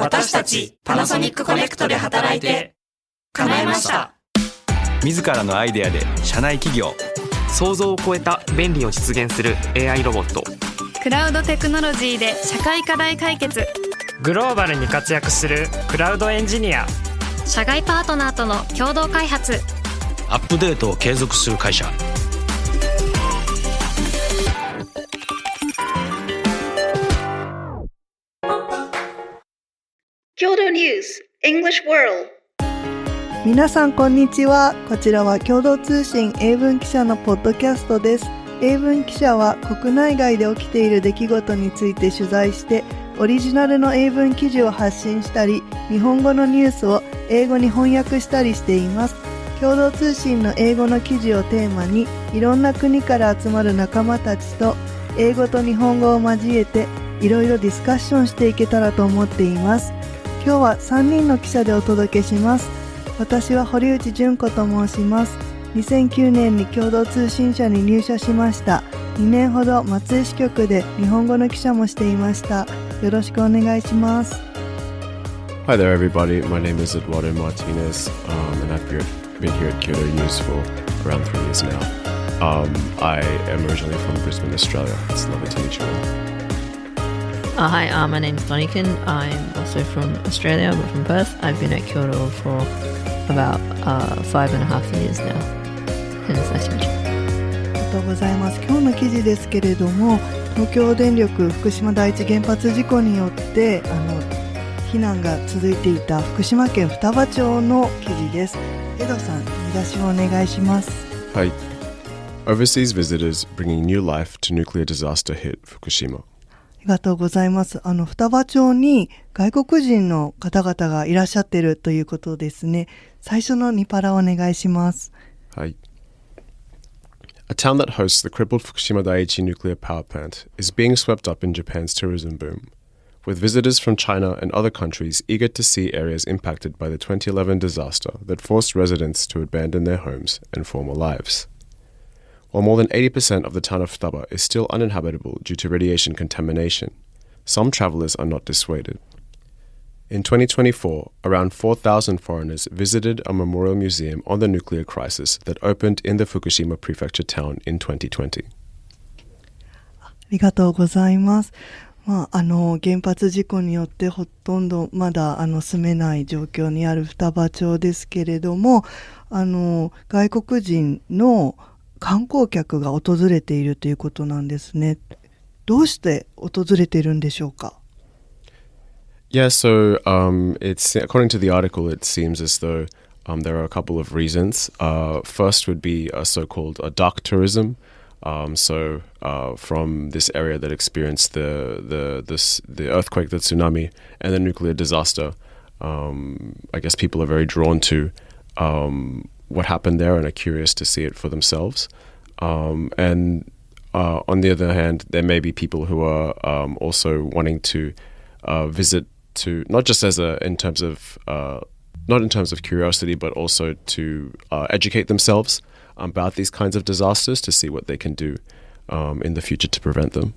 私たちパナソニックコネクトで働いて叶えました。自らのアイデアで社内企業、想像を超えた便利を実現する AI ロボット、クラウドテクノロジーで社会課題解決、グローバルに活躍するクラウドエンジニア、社外パートナーとの共同開発、アップデートを継続する会社。Kyodo News English World。 皆さんこんにちは。こちらは共同通信英文記者のポッドキャストです。英文記者は国内外で起きている出来事について取材してオリジナルの英文記事を発信したり、日本語のニュースを英語に翻訳したりしています。共同通信の英語の記事をテーマに、いろんな国から集まる仲間たちと英語と日本語を交えていろいろディスカッションしていけたらと思っています。今日は3人の記者でお届けします。私は堀内純子と申します。2009年に共同通信社に入社しました。2年ほど松江支局で日本語の記者もしていました。よろしくお願いします。Hi there, everybody. My name is Eduardo Martinez, and I've been here at Kyodo News for around 3 years now. I am originally from Brisbane, Australia. It's lovely to meet you all. Hi, my name's Donican. I'm also from Australia, but from Perth. I've been at Kyodo for about 5.5 years now. And it's nice to meet you. ありがとうございます。今日の記事ですけれども、東京電力福島第一原発事故によって避難が続いていた福島県双葉町の記事です。エドさん、見出しをお願いします。はい。Overseas visitors bringing new life to nuclear disaster hit Fukushima.ありがとうございます。双葉町に外国人の方々がいらっしゃっているということですね。最初の2パラお願いします。はい。A town that hosts the crippled Fukushima Daiichi nuclear power plant is being swept up in Japan's tourism boom, with visitors from China and other countries eager to see areas impacted by the 2011 disaster that forced residents to abandon their homes and former lives.While more than 80% of the town of Futaba is still uninhabitable due to radiation contamination, some travelers are not dissuaded. In 2024, around 4,000 foreigners visited a memorial museum on the nuclear crisis that opened in the Fukushima prefecture town in 2020. ありがとうございます。原発事故によってほとんどまだ住めない状況にある双葉町ですけれども、外国人の観光客が訪れているということなんですね。どうして訪れているんでしょうか？ Yeah, so it's according to the article, it seems as though there are a couple of reasons. First would be so-called dark tourism. So from this area that experienced the earthquake, the tsunami, and the nuclear disaster, I guess people are very drawn to what happened there and are curious to see it for themselves. And on the other hand, there may be people who are also wanting to visit to not just as in terms of not in terms of curiosity, but also to educate themselves about these kinds of disasters to see what they can do in the future to prevent them.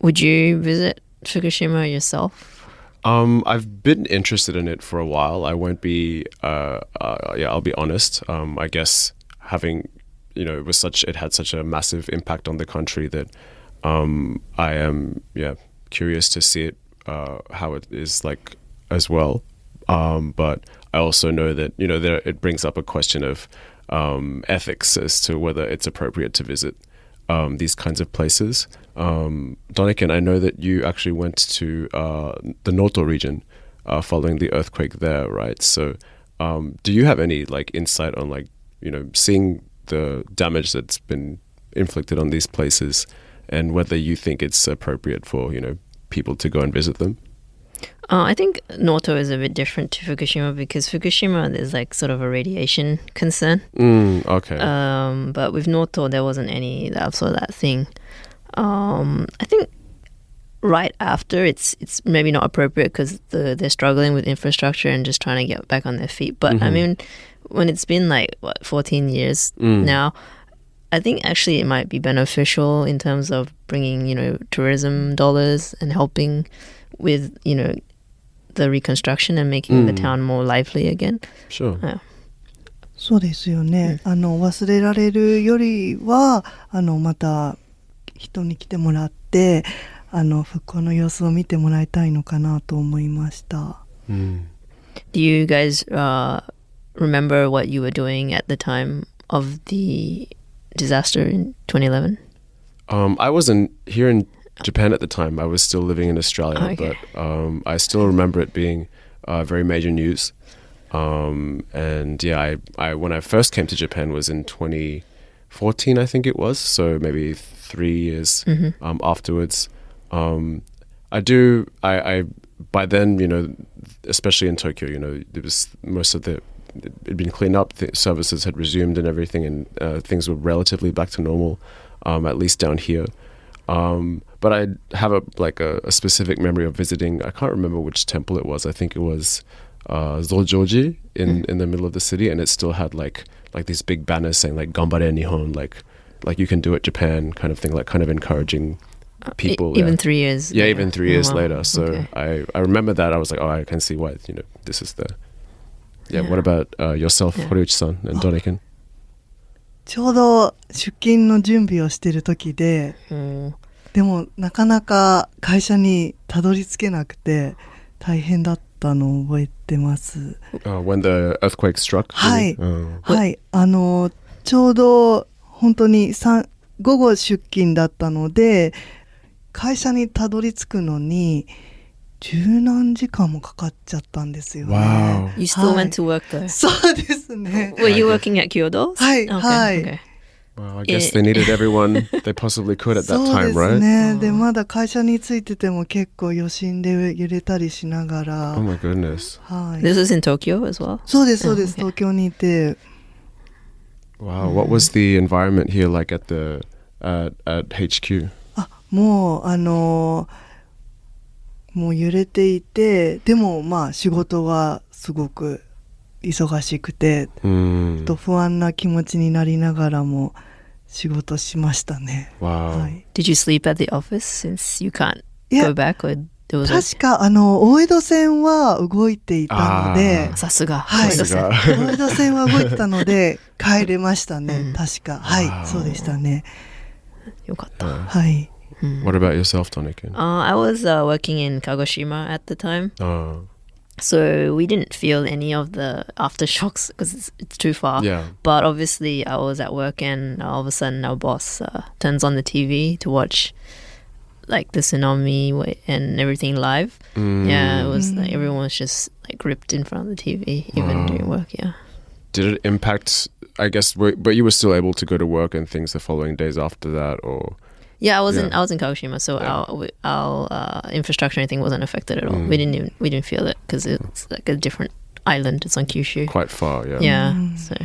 Would you visit Fukushima yourself? I've been interested in it for a while. I won't be, I'll be honest. I guess having, it had such a massive impact on the country that I am, curious to see it, how it is like as well. But I also know that, it brings up a question of ethics as to whether it's appropriate to visit these kinds of places. Donican, I know that you actually went to the Noto region following the earthquake there, right? So do you have any insight on seeing the damage that's been inflicted on these places and whether you think it's appropriate for, people to go and visit them? I think Noto is a bit different to Fukushima because Fukushima there's sort of a radiation concern. Okay. But with Noto there wasn't any that thing. I think right after it's maybe not appropriate because they're struggling with infrastructure and just trying to get back on their feet. But I mean, when it's been 14 years now, I think actually it might be beneficial in terms of bringing tourism dollars and helping with the reconstruction and making the town more lively again. Sure. Yeah. そうですよね。忘れられるよりはまた人に来てもらって復興の様子を見てもらいたいのかなと思いました。Do you guys remember what you were doing at the time of the disaster in 2011? I wasn't here in Japan at the time. I was still living in Australia, okay. but I still remember it being very major news. And yeah, I when I first came to Japan was in 2014, I think it was. So maybe 3 years afterwards. I by then, especially in Tokyo, there was most of it had been cleaned up. The services had resumed and everything, and things were relatively back to normal, at least down here. But I have a specific memory of visiting. I can't remember which temple it was. I think it was Zojoji in the middle of the city, and it still had like these big banners saying like "Ganbare Nihon," like you can do it, Japan, kind of thing, like kind of encouraging people. Even 3 years. Yeah, later. even 3 years wow. later. So okay. I remember that. I was like, oh, I can see why. This is the. Yeah. What about yourself, Horiuchi-san and Donican? ちょうど出勤の準備をしている時で、でもなかなか会社にたどり着けなくて大変だったのを覚えてます。When the earthquake struck? はい、はい、ちょうど本当に午後出勤だったので会社にたどり着くのに十何時間もかかっちゃったんですよね。Wow. You still went to work there? そうですね。Were you working at Kyodo? はい、はい。Okay. Well, I guess they needed everyone they possibly could at that そう time, です right? ね。で、まだ会社に着いてても結構余震で揺れたりしながら。Oh my goodness. はい。This was in Tokyo as well? そうです、そうです。Okay. 東京にいて。Wow, what was the environment here like at HQ? もう揺れていて、でもまあ仕事はすごく忙しくて、と不安な気持ちになりながらも仕事しましたね。Wow. はい、Did you sleep at the office since you can't go back? Or there was 確か大江戸線は動いていたので、さすが。はい、さすが大江戸線は動いてたので帰れましたね。確か、はい、そうでしたね。よかった。はい。What about yourself, Donican? I was working in Kagoshima at the time. So we didn't feel any of the aftershocks because it's too far. Yeah. But obviously I was at work and all of a sudden our boss turns on the TV to watch like the tsunami and everything live. Yeah, it was like everyone was just like gripped in front of the TV even during work, yeah. Did it impact, I guess, but you were still able to go to work and things the following days after that, or? Yeah, I was in Kagoshima, so our infrastructure and anything wasn't affected at all. We didn't feel it because it's like a different island. It's on Kyushu. Quite far, yeah. Yeah, so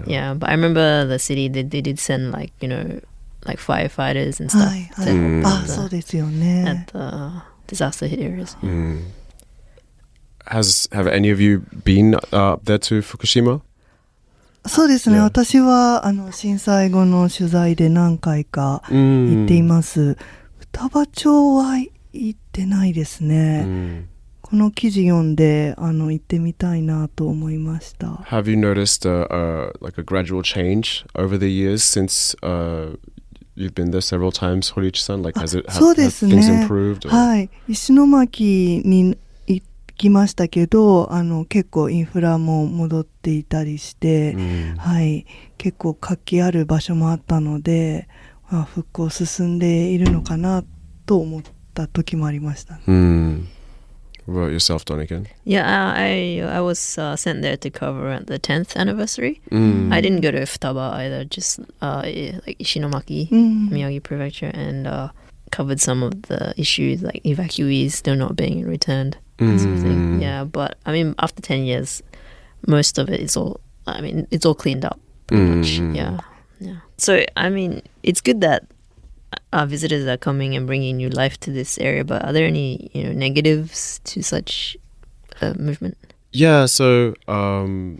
yeah, but I remember the city they did send like like firefighters and stuff はい、はい。そうですよね。 at the disaster hit areas. Have any of you been up there to Fukushima? そうですね。私は震災後の取材で何回か行っています。双葉町は行ってないですね。この記事読んで行ってみたいなと思いました。Have you noticed like a gradual change over the years since you've been there several times, Horiuchi-san? Like have things improved? はい。石巻に行きましたけど結構インフラも戻っていたりして、はい、結構活気ある場所もあったので、復興進んでいるのかなと思った時もありました。What about yourself, Donican? Yeah, I was sent there to cover at the 10th anniversary. I didn't go to Futaba either, just like Ishinomaki, Miyagi Prefecture, and covered some of the issues like evacuees still not being returned. Sort of thing. Yeah, but I mean, after 10 years, most of it is all. I mean, it's all cleaned up pretty much. Yeah. So I mean, it's good that visitors are coming and bringing new life to this area. But are there any negatives to such movement? Yeah. So the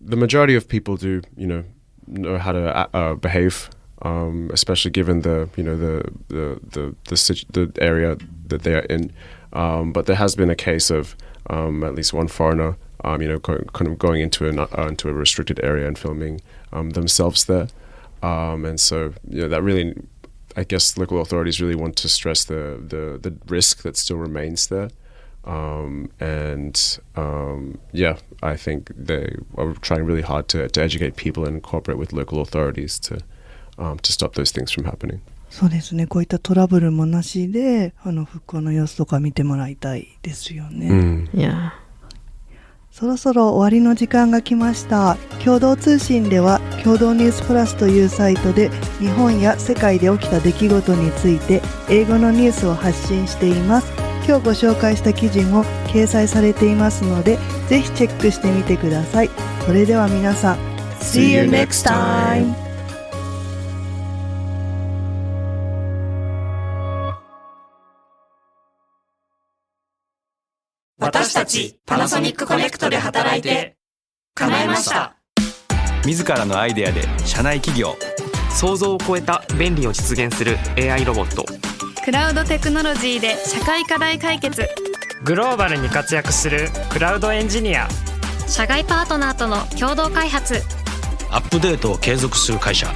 majority of people do know how to behave, especially given the area that they are in. But there has been a case of at least one foreigner, kind of going into a restricted area and filming themselves there. And so, that really, I guess, local authorities really want to stress the risk that still remains there. I think they are trying really hard to educate people and cooperate with local authorities to stop those things from happening. そうですね。こういったトラブルもなしで、復興の様子とか見てもらいたいですよね。Yeah. そろそろ終わりの時間が来ました。共同通信では共同ニュースプラスというサイトで日本や世界で起きた出来事について英語のニュースを発信しています。今日ご紹介した記事も掲載されていますので、ぜひチェックしてみてください。それでは皆さん、See you next time! 私たちパナソニックコネクトで働いて叶えました。自らのアイデアで社内企業、想像を超えた便利を実現する AI ロボット、クラウドテクノロジーで社会課題解決、グローバルに活躍するクラウドエンジニア、社外パートナーとの共同開発、アップデートを継続する会社